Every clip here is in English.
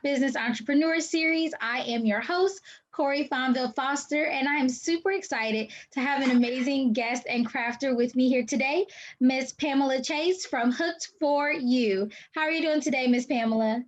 Business Entrepreneur Series. I am your host, Corey Fonville Foster, and I am super excited to have an amazing guest and crafter with me here today, Miss Pamela Chase from Hooked4U. How are you doing today, Miss Pamela?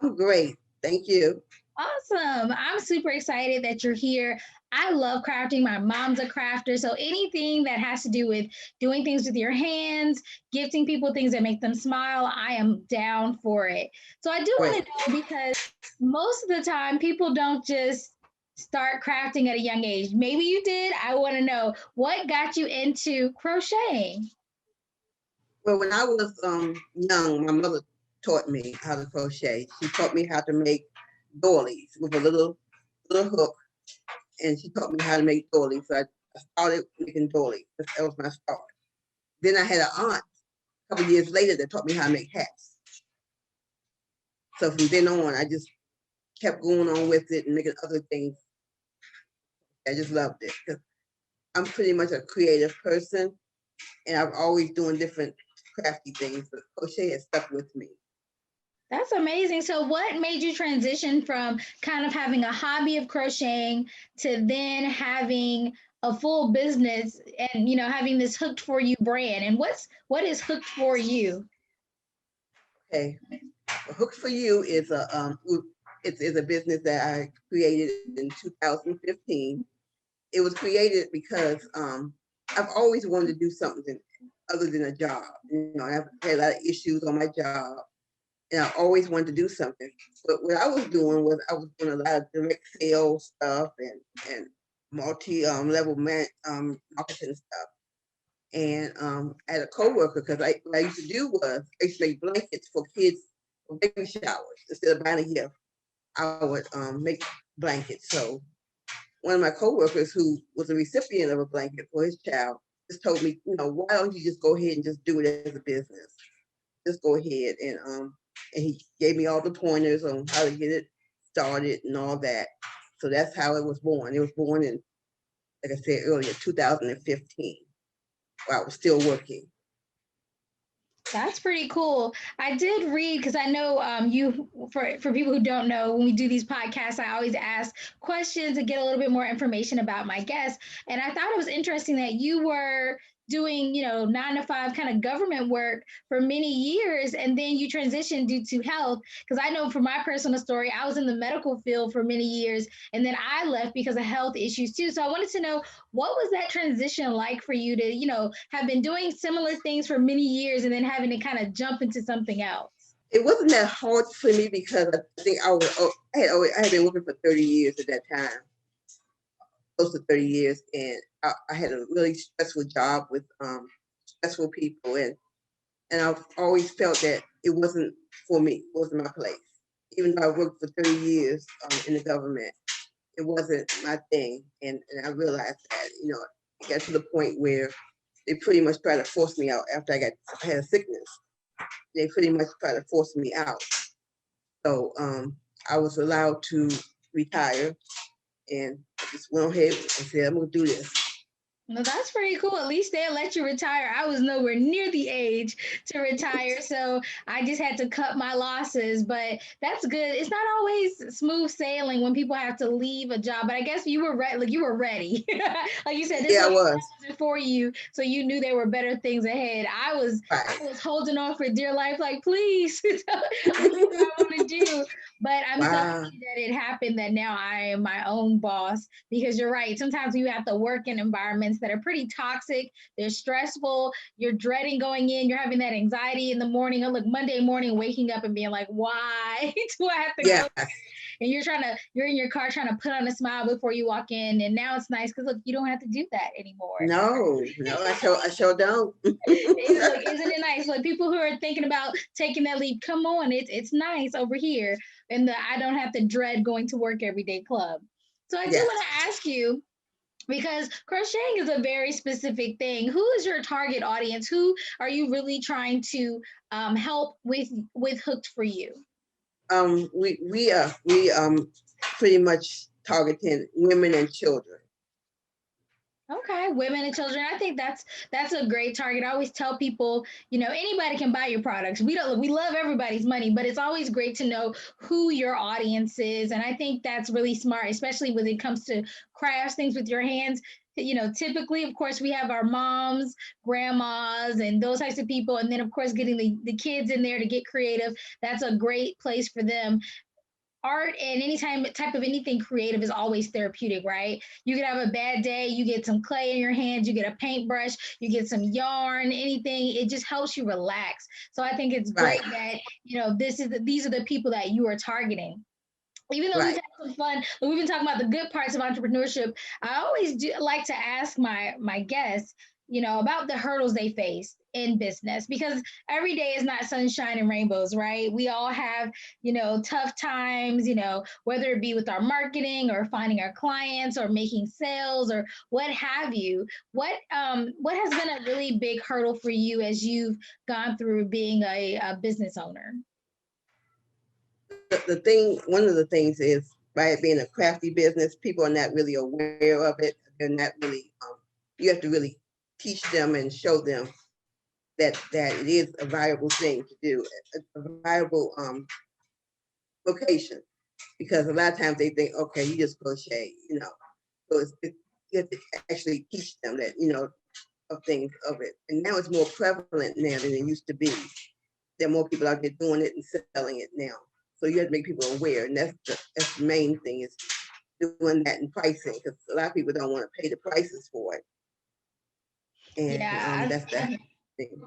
I'm great. Thank you. Awesome. I'm super excited that you're here. I love crafting. My mom's a crafter. So anything that has to do with doing things with your hands, gifting people things that make them smile, I am down for it. So I do want Great. to know because most of the time people don't just start crafting at a young age. Maybe you did. I want to know what got you into crocheting. Well, when I was young, my mother taught me how to crochet. She taught me how to make doilies with a little hook, and she taught me how to make doilies. So I started making doilies. That was my start. Then I had an aunt a couple years later that taught me how to make hats. So from then on, I just kept going on with it and making other things. I just loved it because I'm pretty much a creative person, and I'm always doing different crafty things. But crochet has stuck with me. That's amazing. So, what made you transition from kind of having a hobby of crocheting to then having a full business and having this Hooked4U brand? And what is Hooked4U? Okay, well, Hooked4U is a business that I created in 2015. It was created because I've always wanted to do something other than a job. I've had a lot of issues on my job, and I always wanted to do something. But what I was doing was I was doing a lot of direct sales stuff and multi level marketing stuff. And I had a coworker because what I used to do was I used to make blankets for kids for baby showers. Instead of buying a gift, I would make blankets. So one of my coworkers who was a recipient of a blanket for his child just told me, why don't you just go ahead and just do it as a business? Just go ahead and he gave me all the pointers on how to get it started and all that. So that's how it was born. It was born in, like I said earlier, 2015, while I was still working. That's pretty cool. I did read because I know you for people who don't know, when we do these podcasts, I always ask questions to get a little bit more information about my guests. And I thought it was interesting that you were doing, 9 to 5 kind of government work for many years, and then you transitioned due to health. Because I know from my personal story, I was in the medical field for many years, and then I left because of health issues too. So I wanted to know what was that transition like for you to, have been doing similar things for many years and then having to kind of jump into something else? It wasn't that hard for me because I think I had been working for 30 years at that time, close to 30 years, and I had a really stressful job with stressful people, and I've always felt that it wasn't for me, it wasn't my place. Even though I worked for 30 years in the government, it wasn't my thing, and I realized that it got to the point where they pretty much tried to force me out after I had a sickness. They pretty much tried to force me out. So I was allowed to retire, and I just went ahead and said, I'm gonna do this. No, that's pretty cool. At least they'll let you retire. I was nowhere near the age to retire, so I just had to cut my losses. But that's good. It's not always smooth sailing when people have to leave a job. But I guess you were ready. Like you were ready. Like you said, this Yeah, I was was. for you, so you knew there were better things ahead. I was Right. I was holding on for dear life, like please, what I want to do. But I'm so Wow. happy that it happened. That now I am my own boss because you're right. Sometimes you have to work in environments that are pretty toxic. They're stressful. You're dreading going in. You're having that anxiety in the morning. Or look, Monday morning, waking up and being like, why do I have to go? Yes. And you're in your car trying to put on a smile before you walk in. And now it's nice because look, you don't have to do that anymore. No, I sure don't. Isn't it nice? Like people who are thinking about taking that leap, come on, it's nice over here. And I don't have to dread going to work every day club. So I do Yes. want to ask you, because crocheting is a very specific thing. Who is your target audience? Who are you really trying to help with Hooked4U? We pretty much targeting women and children. Okay, women and children. I think that's a great target. I always tell people, anybody can buy your products. We love everybody's money, but it's always great to know who your audience is. And I think that's really smart, especially when it comes to crafts, things with your hands. Typically, of course, we have our moms, grandmas, and those types of people. And then, of course, getting the kids in there to get creative. That's a great place for them. Art and any type of anything creative is always therapeutic, right? You could have a bad day, you get some clay in your hands, you get a paintbrush, you get some yarn, anything. It just helps you relax. So I think it's great Right, that these are the people that you are targeting. Even though we've right. had some fun, we've been talking about the good parts of entrepreneurship. I always do like to ask my guests, about the hurdles they face in business, because every day is not sunshine and rainbows, right? We all have, tough times, whether it be with our marketing or finding our clients or making sales or what have you. What has been a really big hurdle for you as you've gone through being a business owner? The thing, one of the things is, by it being a crafty business, people are not really aware of it. They're not really, you have to really teach them and show them that it is a viable thing to do, a viable vocation. Because a lot of times they think, okay, you just crochet, So you have to actually teach them that, of things of it. And now it's more prevalent now than it used to be. There are more people out there doing it and selling it now. So you have to make people aware, and that's the main thing, is doing that in pricing, because a lot of people don't want to pay the prices for it, and Yeah, that's the thing.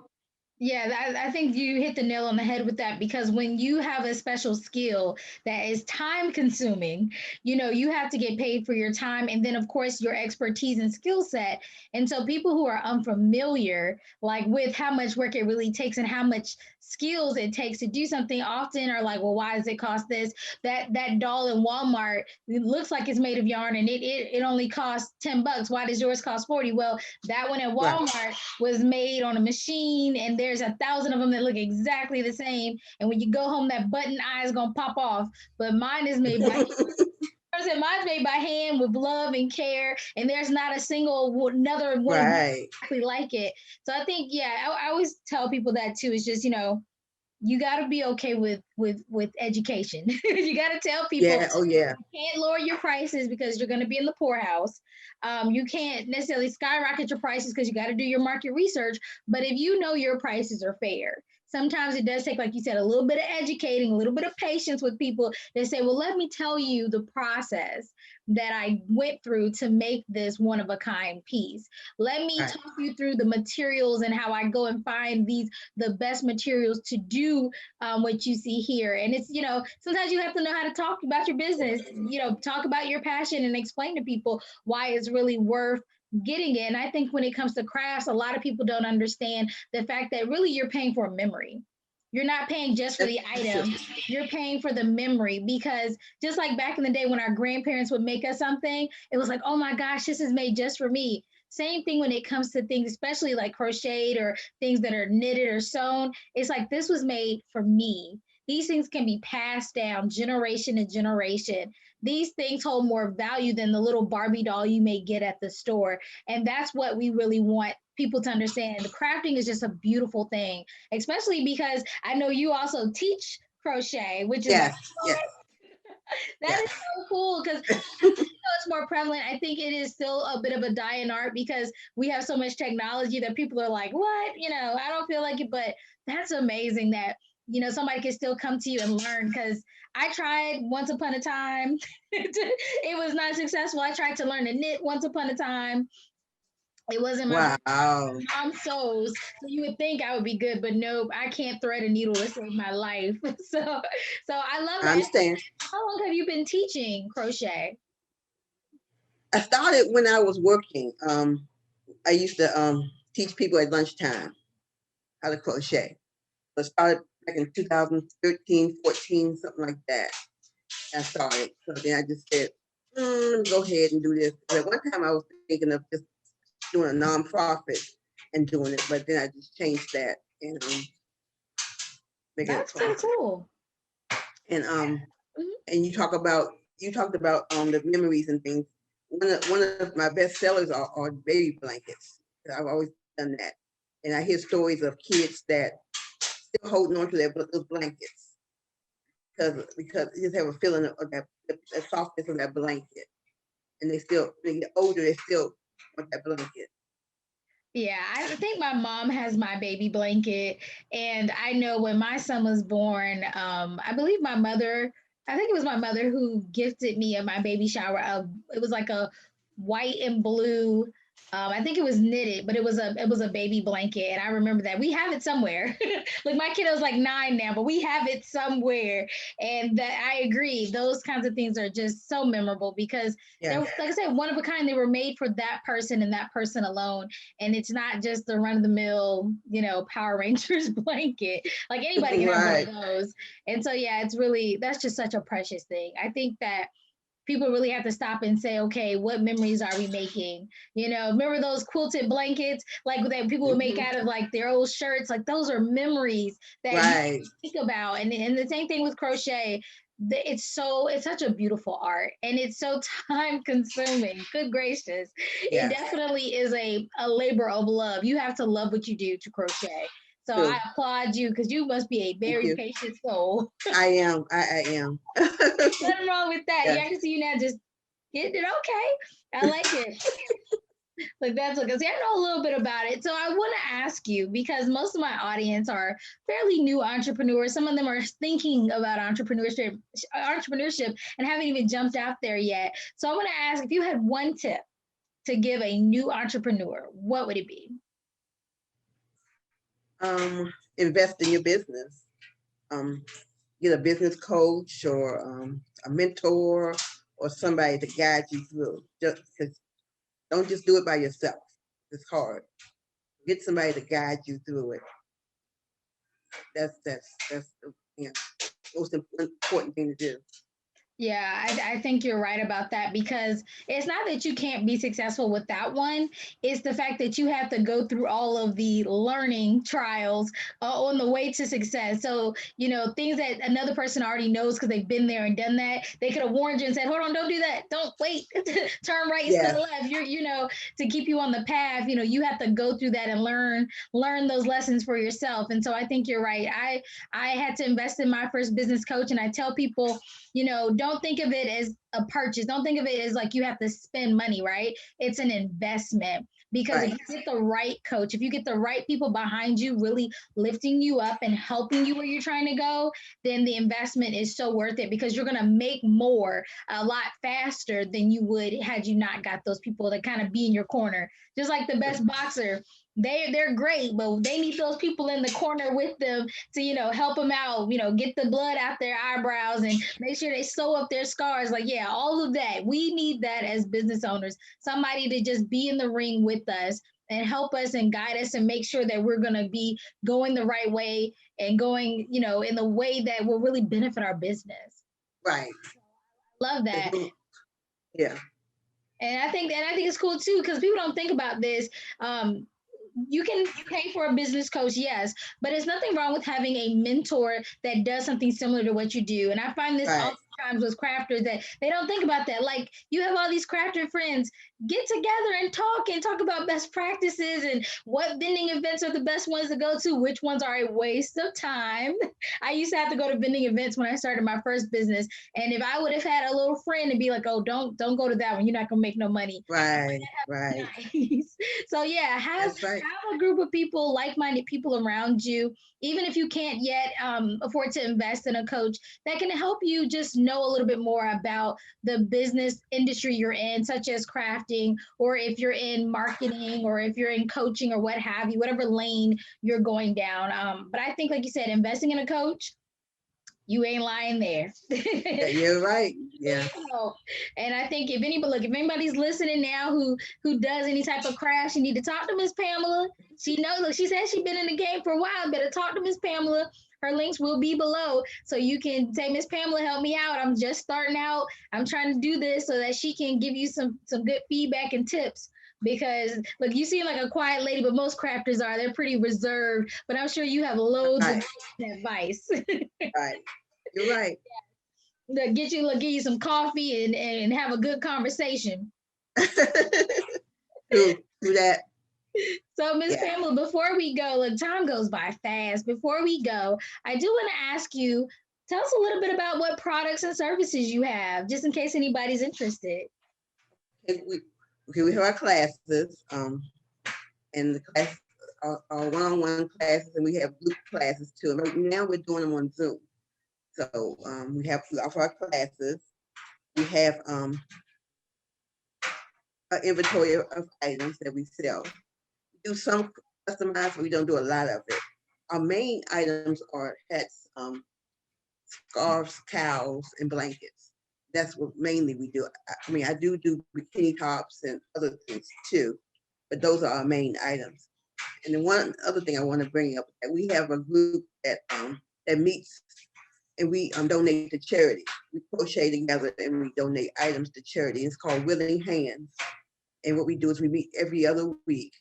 yeah, I think you hit the nail on the head with that, because when you have a special skill that is time consuming, you have to get paid for your time and then, of course, your expertise and skill set. And so, people who are unfamiliar, like with how much work it really takes and how much skills it takes to do something, often are like, well, why does it cost this? That doll in Walmart, it looks like it's made of yarn and it only costs $10. Why does yours cost 40? Well, that one at Right. Walmart was made on a machine, and there's 1,000 of them that look exactly the same. And when you go home, that button eye is gonna pop off. But mine is made by mine's made by hand with love and care, and there's not a single another one Right. exactly like it. So I think, yeah, I always tell people that too. It's just, you got to be okay with education. You got to tell people Yeah. Oh yeah. you can't lower your prices because you're going to be in the poorhouse. You can't necessarily skyrocket your prices because you got to do your market research. But if you know your prices are fair, sometimes it does take, like you said, a little bit of educating, a little bit of patience with people. They say, well, let me tell you the process that I went through to make this one of a kind piece. Let me Right. talk you through the materials and how I go and find the best materials to do what you see here. And it's, sometimes you have to know how to talk about your business, talk about your passion and explain to people why it's really worth getting it. And I think when it comes to crafts, a lot of people don't understand the fact that really you're paying for a memory. You're not paying just for the That's true. item, you're paying for the memory, because just like back in the day when our grandparents would make us something, it was like, oh my gosh, this is made just for me. Same thing when it comes to things, especially like crocheted or things that are knitted or sewn. It's like, this was made for me. These things can be passed down generation to generation. These things hold more value than the little Barbie doll you may get at the store. And that's what we really want people to understand. The crafting is just a beautiful thing, especially because I know you also teach crochet, which is like, Yes. Yes. that Yes. is so cool, because it's more prevalent. I think it is still a bit of a dying art because we have so much technology that people are like, what? I don't feel like it, but that's amazing that, somebody can still come to you and learn, because I tried once upon a time. It was not successful. I tried to learn to knit once upon a time. It wasn't my Wow. mom sews, so you would think I would be good, but nope, I can't thread a needle to save my life. So I love I that. understand. How long have you been teaching crochet? I started when I was working. I used to teach people at lunchtime how to crochet. I started back in 2013, 14, something like that. I started. So then I just said, let me go ahead and do this. At one time I was thinking of just doing a nonprofit and doing it, but then I just changed that and making a That's so profit. cool. And Mhm. and you talked about the memories and things. one of my best sellers are baby blankets. I've always done that, and I hear stories of kids that still holding on to their little blankets because you just have a feeling of that softness of that blanket, and they get older, they still want that blanket. Yeah, I think my mom has my baby blanket. And I know when my son was born, I believe my mother, I think it was my mother who gifted me at my baby shower. It was like a white and blue. I think it was knitted, but it was a baby blanket, and I remember that we have it somewhere. Like my kiddo's like 9 now, but we have it somewhere, and that I agree. Those kinds of things are just so memorable because they're, Yes. like I said, one of a kind. They were made for that person and that person alone, and it's not just the run of the mill, Power Rangers blanket. Like anybody can have one of Right. those. And so, yeah, that's just such a precious thing. I think that people really have to stop and say, okay, what memories are we making? Remember those quilted blankets like that people would make Hmm. out of like their old shirts? Like those are memories that you Right. think about. And the same thing with crochet. It's such a beautiful art, and it's so time consuming. Good gracious. It Yes. definitely is a labor of love. You have to love what you do to crochet. So I True. applaud you because you must be a Thank very you. patient soul. I am. I am. Nothing wrong with that. Yeah, Yes. I can see you now just getting it okay. I like it. Like that's like, see, I know a little bit about it. So I want to ask you because most of my audience are fairly new entrepreneurs. Some of them are thinking about entrepreneurship and haven't even jumped out there yet. So I want to ask if you had one tip to give a new entrepreneur, what would it be? Invest in your business. Um, get a business coach or a mentor or somebody to guide you through. Just because don't just do it by yourself. It's hard. Get somebody to guide you through it. That's the most important thing to do. Yeah, I think you're right about that because it's not that you can't be successful with that one. It's the fact that you have to go through all of the learning trials on the way to success. So, things that another person already knows because they've been there and done that, they could have warned you and said, hold on, don't do that. Don't wait, turn right instead Yes. of left. To keep you on the path, you have to go through that and learn those lessons for yourself. And so I think you're right. I had to invest in my first business coach, and I tell people, don't think of it as a purchase. Don't think of it as like you have to spend money, right? It's an investment. Because if Right. you get the right coach, if you get the right people behind you, really lifting you up and helping you where you're trying to go, then the investment is so worth it because you're going to make more a lot faster than you would had you not got those people to kind of be in your corner. Just like the best boxer, they're great, but they need those people in the corner with them to help them out, get the blood out their eyebrows and make sure they sew up their scars. Like, yeah, all of that, we need that as business owners, somebody to just be in the ring with us and help us and guide us and make sure that we're going to be going the right way and going in the way that will really benefit our business. Right. Love that. Yeah. And I think it's cool too because people don't think about this. um, you can pay for a business coach, yes, but there's nothing wrong with having a mentor that does something similar to what you do. And I find this Right. oftentimes with crafters that they don't think about that. Like you have all these crafter friends, get together and talk about best practices and what vending events are the best ones to go to, which ones are a waste of time. I used to have to go to vending events when I started my first business, and if I would have had a little friend and be like, "Oh, don't go to that one. You're not gonna make no money." Right. Right. Nice. So yeah, have That's right. have a group of people, like-minded people around you, even if you can't yet afford to invest in a coach that can help you just know a little bit more about the business industry you're in, such as crafting, or if you're in marketing, or if you're in coaching, or what have you, whatever lane you're going down. But I think, like you said, investing in a coach, you ain't lying there. Yeah, you're right. Yeah. And I think if anybody's listening now who does any type of craft, you need to talk to Miss Pamela. She knows. Look, she says she's been in the game for a while. Better talk to Miss Pamela. Her links will be below, so you can say, Miss Pamela, help me out. I'm just starting out. I'm trying to do this, so that she can give you some good feedback and tips. Because look, you seem like a quiet lady, but most crafters are. They're pretty reserved. But I'm sure you have loads of Right. advice. Right. You're right. Get you, give you some coffee and have a good conversation. through that. So, Miss Yeah. Pamela, before we go, look, time goes by fast. Before we go, I do want to ask you, tell us a little bit about what products and services you have, just in case anybody's interested. We have our classes, and the class are one-on-one classes, and we have group classes too. And right now we're doing them on Zoom. So we offer our classes. We have an inventory of items that we sell. We do some customized, but we don't do a lot of it. Our main items are hats, scarves, towels, and blankets. That's what mainly we do. I mean, I do bikini tops and other things too, but those are our main items. And then one other thing I want to bring up, that we have a group that meets and we donate to charity. We crochet together and we donate items to charity. It's called Willing Hands. And what we do is we meet every other week,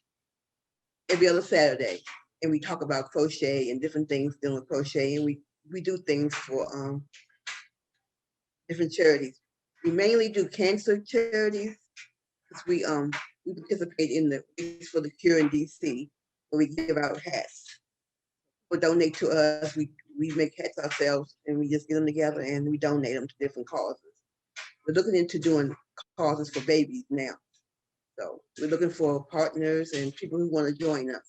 every other Saturday, and we talk about crochet and different things dealing with crochet. And we do things for different charities. We mainly do cancer charities because we participate in the Race for the Cure in DC, where we give out hats. People donate to us. We make hats ourselves, and we just get them together and we donate them to different causes. We're looking into doing causes for babies now. So we're looking for partners and people who want to join us.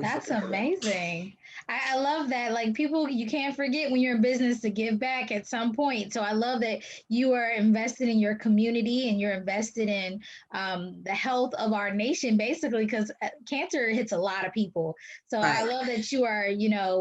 That's amazing. I love that. Like people, you can't forget when you're in business to give back at some point. So I love that you are invested in your community and you're invested in the health of our nation, basically, because cancer hits a lot of people. So I love that you are,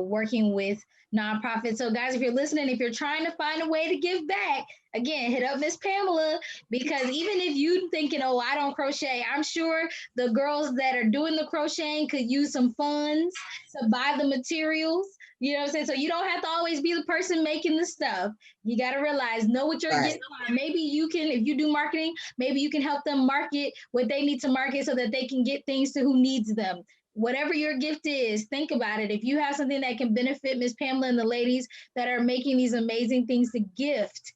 working with nonprofits. So guys, if you're listening, if you're trying to find a way to give back, again, hit up Miss Pamela, because even if you thinking, oh, I don't crochet, I'm sure the girls that are doing the crocheting could use some funds to buy the materials. You know what I'm saying? So you don't have to always be the person making the stuff. You got to realize, know what your gifts are. Maybe you can, if you do marketing, maybe you can help them market what they need to market so that they can get things to who needs them. Whatever your gift is, think about it. If you have something that can benefit Miss Pamela and the ladies that are making these amazing things to gift,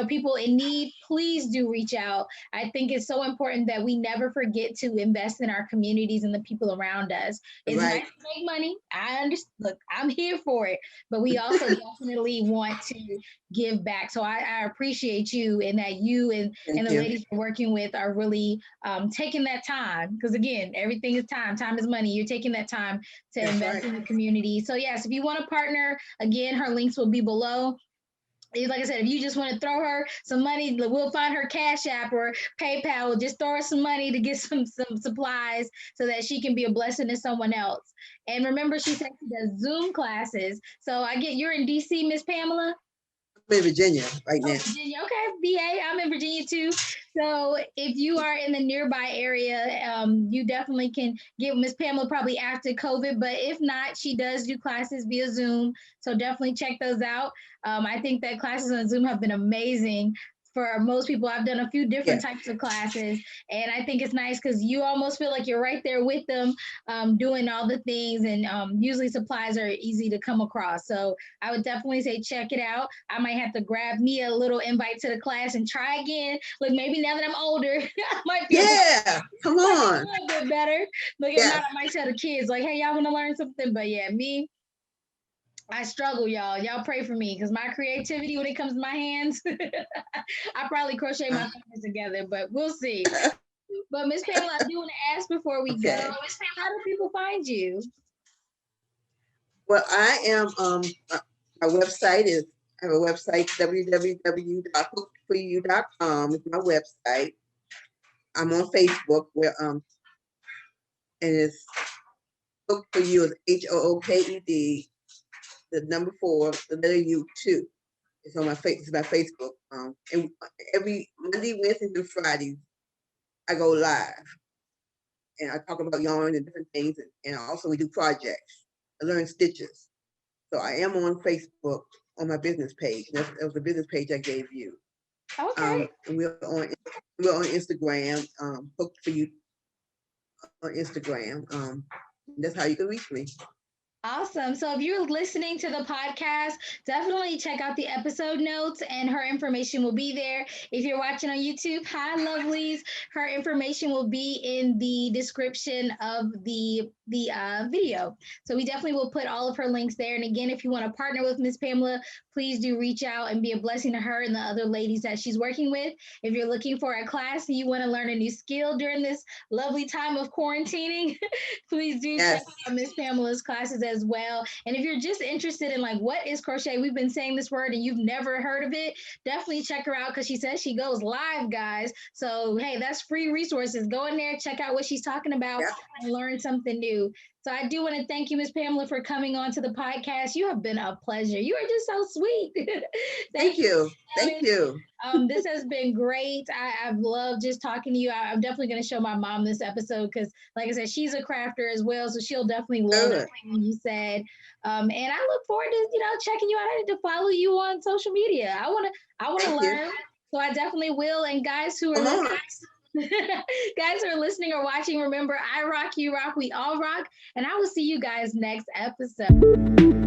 people in need, please do reach out. I think it's so important that we never forget to invest in our communities and the people around us. It's nice to make money. I understand. Look, I'm here for it, but we also definitely want to give back. So I appreciate you, and that you and the ladies you're working with are really taking that time, because again, everything is time. Time is money. You're taking that time to invest in the community. So yes, if you want to partner, again, her links will be below. Like I said, if you just want to throw her some money, we'll find her Cash App or PayPal. Just throw her some money to get some supplies so that she can be a blessing to someone else. And remember, she said she does Zoom classes. So I get, you're in DC, Miss Pamela? I'm in Virginia right now. Virginia, okay, VA. I'm in Virginia too. So if you are in the nearby area, you definitely can get Miss Pamela probably after COVID. But if not, she does do classes via Zoom. So definitely check those out. I think that classes on Zoom have been amazing for most people. I've done a few different types of classes, and I think it's nice because you almost feel like you're right there with them, doing all the things. And usually supplies are easy to come across. So I would definitely say check it out. I might have to grab me a little invite to the class and try again. Look, maybe now that I'm older, I might be come on, a little bit better. Look, if not, I might tell the kids like, "Hey, y'all want to learn something?" But yeah, me, I struggle, y'all. Y'all pray for me because my creativity when it comes to my hands, I probably crochet my fingers together, but we'll see. But Miss Pamela, I do want to ask before we go, how do people find you? Well, I am, my website is, I have a website, www.hooked4u.com is my website. I'm on Facebook where, and it's Hooked for You is HOOKED, the number 4, the letter U 2. It's on my Facebook. And every Monday, Wednesdays, and Fridays, I go live and I talk about yarn and different things. And also we do projects. I learn stitches. So I am on Facebook on my business page. That was the business page I gave you. Okay. And we're on Instagram, Hooked for You on Instagram. That's how you can reach me. Awesome. So if you're listening to the podcast, definitely check out the episode notes and her information will be there. If you're watching on YouTube, hi lovelies. Her information will be in the description of the video. So we definitely will put all of her links there. And again, if you want to partner with Miss Pamela, please do reach out and be a blessing to her and the other ladies that she's working with. If you're looking for a class and you want to learn a new skill during this lovely time of quarantining, please do check Yes. out Miss Pamela's classes as well. And if you're just interested in like what is crochet, we've been saying this word and you've never heard of it, definitely check her out because she says she goes live, guys. So hey, that's free resources. Go in there, check out what she's talking about, Yep. and learn something new. So I do want to thank you, Miss Pamela, for coming on to the podcast. You have been a pleasure. You are just so sweet. Thank Thank you you. for Thank coming. you. This has been great. I've loved just talking to you. I'm definitely going to show my mom this episode because, like I said, she's a crafter as well, so she'll definitely love Good. everything you said. And I look forward to checking you out. I need to follow you on social media. I want to Thank you. learn, so I definitely will. And guys who are Come listening. on. Guys who are listening or watching, remember, I rock, you rock, we all rock, and I will see you guys next episode.